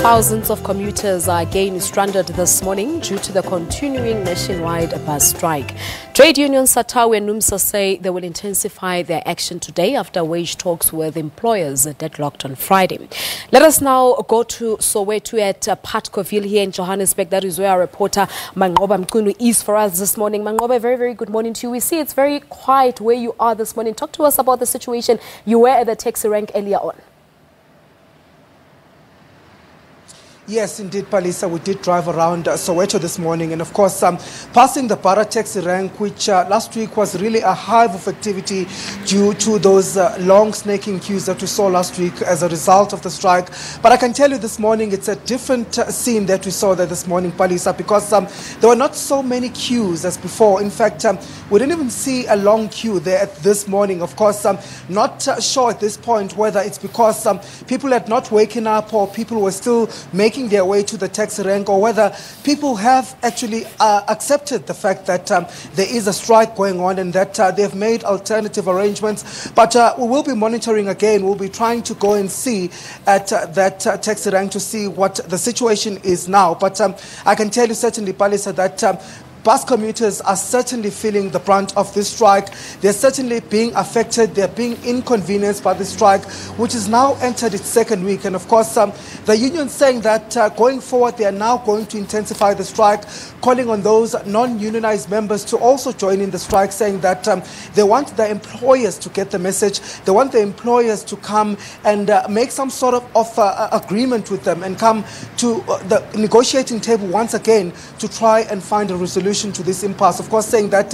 Thousands of commuters are again stranded this morning due to the continuing nationwide bus strike. Trade unions SATAWU and NUMSA say they will intensify their action today after wage talks with employers deadlocked on Friday. Let us now go to Soweto at Putcoville here in Johannesburg. That is where our reporter Manqoba Mchunu is for us this morning. Manqoba, very, very good morning to you. We see it's very quiet where you are this morning. Talk to us about the situation. You were at the taxi rank earlier on. Yes, indeed, Palisa. We did drive around Soweto this morning and, of course, passing the Bara taxi rank, which last week was really a hive of activity due to those long snaking queues that we saw last week as a result of the strike. But I can tell you this morning it's a different scene that we saw there this morning, Palisa, because there were not so many queues as before. In fact, we didn't even see a long queue there this morning. Of course, not sure at this point whether it's because people had not waken up or people were still making their way to the taxi rank, or whether people have actually accepted the fact that there is a strike going on and that they've made alternative arrangements. But we will be monitoring again. We'll be trying to go and see at that taxi rank to see what the situation is now. But I can tell you certainly, Palisa, that bus commuters are certainly feeling the brunt of this strike. They're certainly being affected. They're being inconvenienced by the strike, which has now entered its second week. And of course, the union saying that going forward, they are now going to intensify the strike, calling on those non-unionized members to also join in the strike, saying that they want the employers to get the message. They want the employers to come and make some sort of agreement with them and come to the negotiating table once again to try and find a resolution to this impasse. Of course, saying that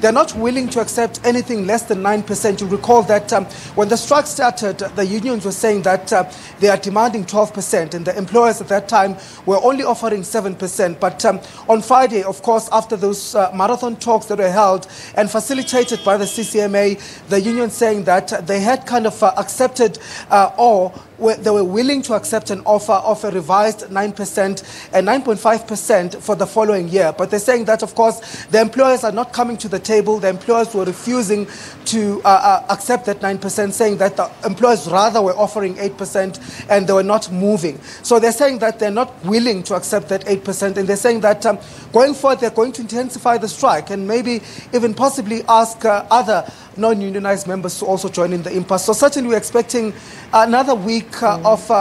they're not willing to accept anything less than 9%. You recall that when the strike started, the unions were saying that they are demanding 12%, and the employers at that time were only offering 7%. But on Friday, of course, after those marathon talks that were held and facilitated by the CCMA, the union saying that they had kind of accepted or they were willing to accept an offer of a revised 9% and 9.5% for the following year. But they're saying that, of course, the employers are not coming to the table. The employers were refusing to accept that 9%, saying that the employers rather were offering 8% and they were not moving. So they're saying that they're not willing to accept that 8%, and they're saying that going forward they're going to intensify the strike and maybe even possibly ask other non-unionized members to also join in the impasse. So certainly we're expecting another week of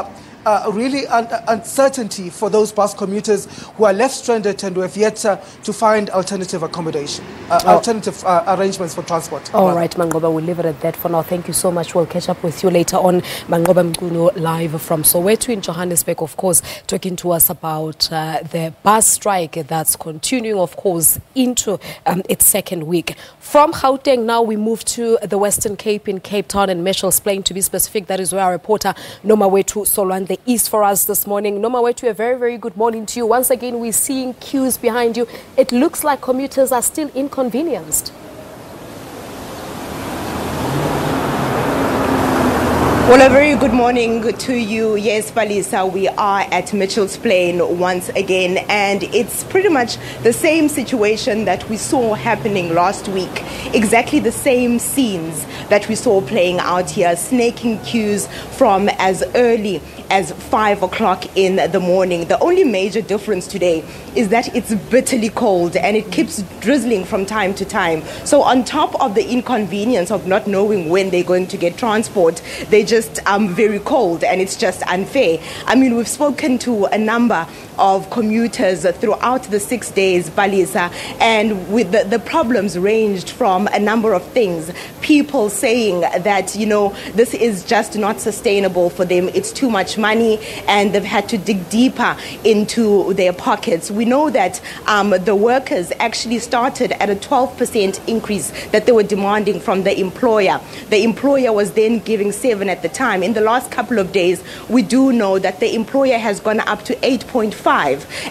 really uncertainty for those bus commuters who are left stranded and who have yet to find alternative accommodation, alternative arrangements for transport. All right, Manqoba, we'll leave it at that for now. Thank you so much. We'll catch up with you later on. Manqoba Mchunu live from Soweto in Johannesburg, of course, talking to us about the bus strike that's continuing, of course, into its second week. From Gauteng, now we move to the Western Cape in Cape Town and Mitchell's Plain, to be specific. That is where our reporter Nomawethu Solwande is for us this morning. Nomawethu, a very, very good morning to you. Once again, we're seeing queues behind you. It looks like commuters are still inconvenienced. Well, a very good morning to you. Yes, Palisa, we are at Mitchell's Plain once again, and it's pretty much the same situation that we saw happening last week. Exactly the same scenes that we saw playing out here, snaking queues from as early as 5 o'clock in the morning. The only major difference today is that it's bitterly cold and it keeps drizzling from time to time. So on top of the inconvenience of not knowing when they're going to get transport, they just very cold, and it's just unfair. I mean, we've spoken to a number of commuters throughout the 6 days, Palisa, and with the problems ranged from a number of things. People saying that, you know, this is just not sustainable for them. It's too much money, and they've had to dig deeper into their pockets. We know that the workers actually started at a 12% increase that they were demanding from the employer. The employer was then giving 7 at the time. In the last couple of days, we do know that the employer has gone up to 8.5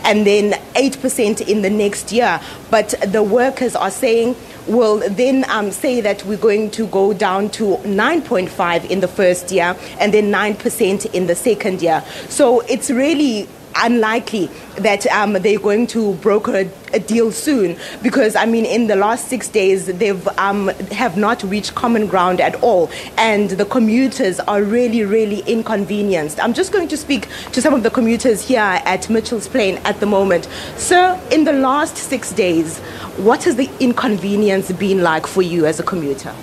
and then 8% in the next year. But the workers are saying, will then say that we're going to go down to 9.5 in the first year and then 9% in the second year. So it's really unlikely that they're going to broker a deal soon, because I mean in the last 6 days they've have not reached common ground at all, and the commuters are really inconvenienced. I'm just going to speak to some of the commuters here at Mitchell's Plain at the moment. Sir, in the last 6 days, what has the inconvenience been like for you as a commuter?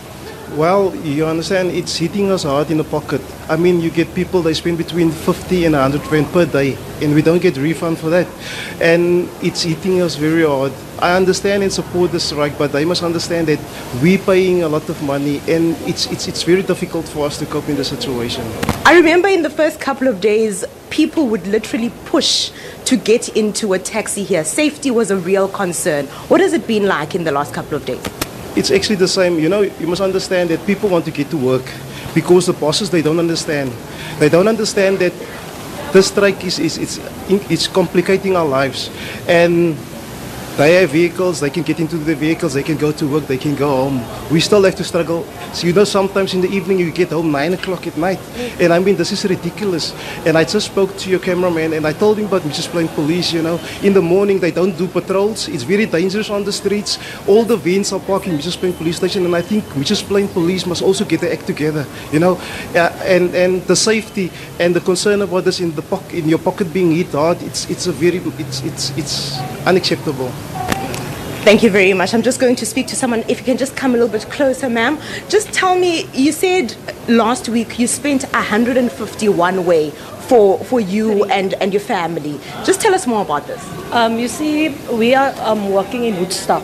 Well, you understand, it's hitting us hard in the pocket. I mean, you get people, they spend between 50 and 100 rand per day, and we don't get refund for that. And it's hitting us very hard. I understand and support the strike, but they must understand that we're paying a lot of money, and it's very difficult for us to cope in the situation. I remember in the first couple of days, people would literally push to get into a taxi here. Safety was a real concern. What has it been like in the last couple of days? It's actually the same. You know, you must understand that people want to get to work because the bosses, they don't understand. They don't understand that the strike is complicating our lives. And they have vehicles, they can get into the vehicles, they can go to work, they can go home. We still have to struggle. So, you know, sometimes in the evening you get home 9 o'clock at night. And I mean, this is ridiculous. And I just spoke to your cameraman and I told him about Mitchell's Plain Police, you know. In the morning they don't do patrols. It's very dangerous on the streets. All the vans are parked in Mitchell's Plain Police Station, and I think Mitchell's Plain Police must also get their act together, you know. And the safety and the concern about this in your pocket being hit hard, it's unacceptable. Thank you very much. I'm just going to speak to someone. If you can just come a little bit closer, ma'am. Just tell me, you said last week you spent 151 way for you and your family. Just tell us more about this. You see, we are working in Woodstock,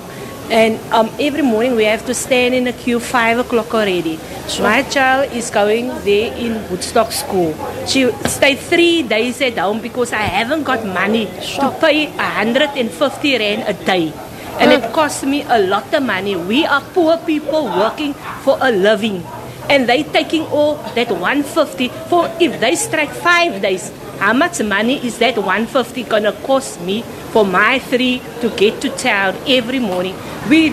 and every morning we have to stand in a queue 5 o'clock already. Sure. My child is going there in Woodstock school. She stayed 3 days at home because I haven't got money to pay 150 rand a day. And it costs me a lot of money. We are poor people working for a living. And they taking all that 150 for if they strike 5 days. How much money is that 150 gonna cost me for my 3 to get to town every morning? We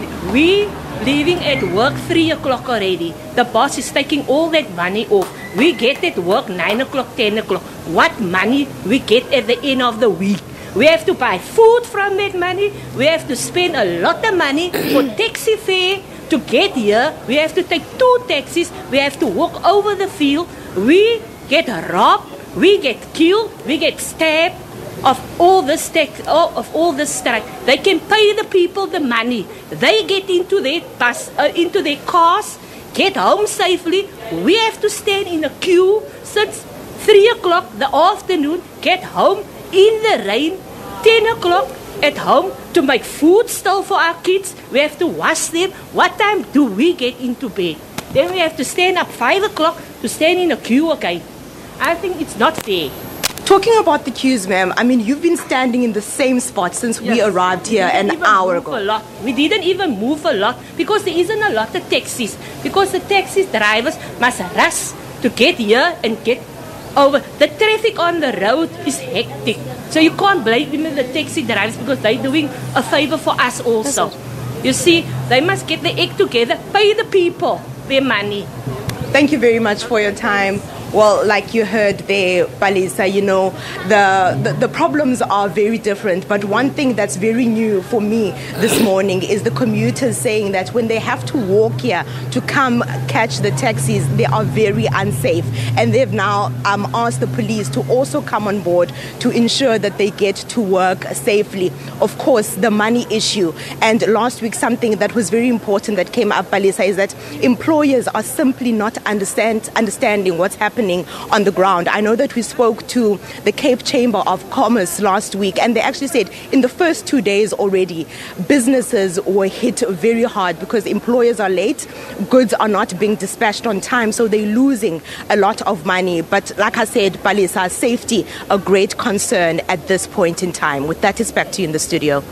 leaving at work 3 o'clock already. The boss is taking all that money off. We get at work 9 o'clock, 10 o'clock. What money we get at the end of the week? We have to buy food from that money. We have to spend a lot of money for taxi fare to get here. We have to take 2 taxis. We have to walk over the field. We get robbed. We get killed. We get stabbed. Of all this strike, they can pay the people the money. They get into their bus, into their cars, get home safely. We have to stand in a queue since 3 o'clock the afternoon. Get home in the rain, 10 o'clock at home to make food still for our kids. We have to wash them. What time do we get into bed? Then we have to stand up 5 o'clock to stand in a queue again. I think it's not fair. Talking about the queues, ma'am, I mean, you've been standing in the same spot since we arrived here an hour ago. We didn't even move a lot because there isn't a lot of taxis. Because the taxi drivers must rush to get here and get over. The traffic on the road is hectic. So you can't blame even the taxi drivers because they're doing a favor for us also. You see, they must get the act together, pay the people their money. Thank you very much for your time. Well, like you heard there, Palisa, you know, the problems are very different. But one thing that's very new for me this morning is the commuters saying that when they have to walk here to come catch the taxis, they are very unsafe. And they've now asked the police to also come on board to ensure that they get to work safely. Of course, the money issue. And last week, something that was very important that came up, Palisa, is that employers are simply not understanding what's happening on the ground. I know that we spoke to the Cape Chamber of Commerce last week, and they actually said in the first 2 days already, businesses were hit very hard because employers are late, goods are not being dispatched on time, so they're losing a lot of money. But like I said, Palisa, safety, a great concern at this point in time. With that, it's back to you in the studio.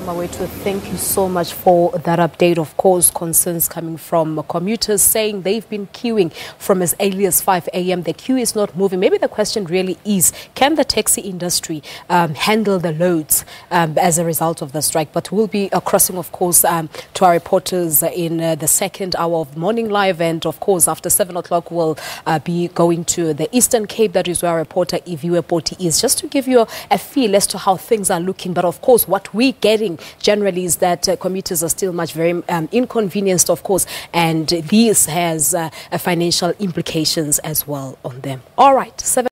Mawethu, thank you so much for that update. Of course, concerns coming from commuters saying they've been queuing from as early as 5 a.m. The queue is not moving. Maybe the question really is, can the taxi industry handle the loads as a result of the strike? But we'll be crossing, of course, to our reporters in the second hour of Morning Live. And, of course, after 7 o'clock, we'll be going to the Eastern Cape. That is where our reporter Iviwe Poti is, just to give you a feel as to how things are looking. But, of course, what we get hearing generally is that commuters are still very inconvenienced, of course, and this has financial implications as well on them. All right, 7